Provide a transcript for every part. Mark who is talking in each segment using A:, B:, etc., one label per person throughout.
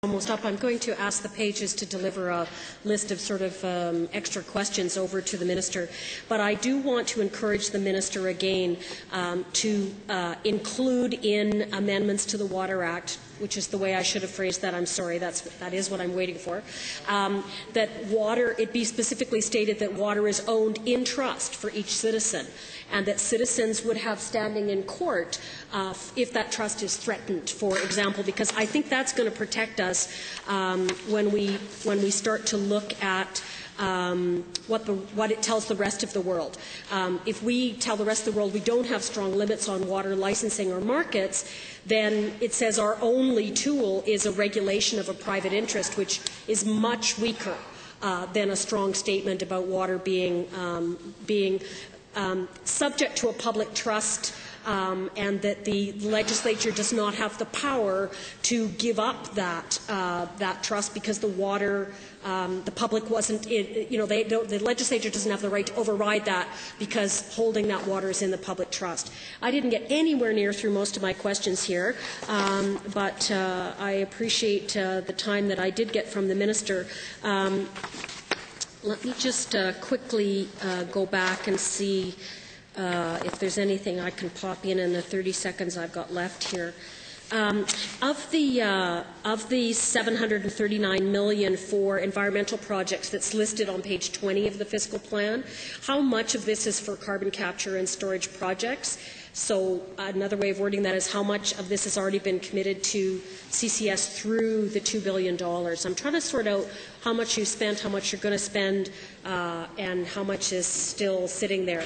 A: Almost up. I'm going to ask the pages to deliver a list of sort of extra questions over to the Minister. But I do want to encourage the Minister again to include in amendments to the Water Act, which is the way I should have phrased that. I'm sorry, that is what I'm waiting for. That it be specifically stated that water is owned in trust for each citizen, and that citizens would have standing in court if that trust is threatened, for example, because I think that's going to protect us when we start to look at what it tells the rest of the world. If we tell the rest of the world we don't have strong limits on water licensing or markets, then it says our only tool is a regulation of a private interest, which is much weaker than a strong statement about water being subject to a public trust, and that the legislature does not have the power to give up that trust because the water, the public wasn't, the legislature doesn't have the right to override that because holding that water is in the public trust. I didn't get anywhere near through most of my questions here, but I appreciate the time that I did get from the Minister. Let me just quickly go back and see if there's anything I can pop in the 30 seconds I've got left here. Of the $739 million for environmental projects that's listed on page 20 of the fiscal plan, how much of this is for carbon capture and storage projects? So another way of wording that is how much of this has already been committed to CCS through the $2 billion. I'm trying to sort out how much you spent, how much you're going to spend, and how much is still sitting there.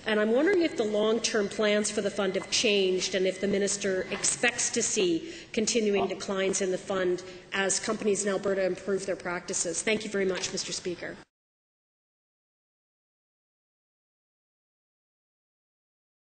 A: And I'm wondering if the long-term plans for the fund have changed and if the Minister expects to see continuing declines in the fund as companies in Alberta improve their practices. Thank you very much, Mr. Speaker.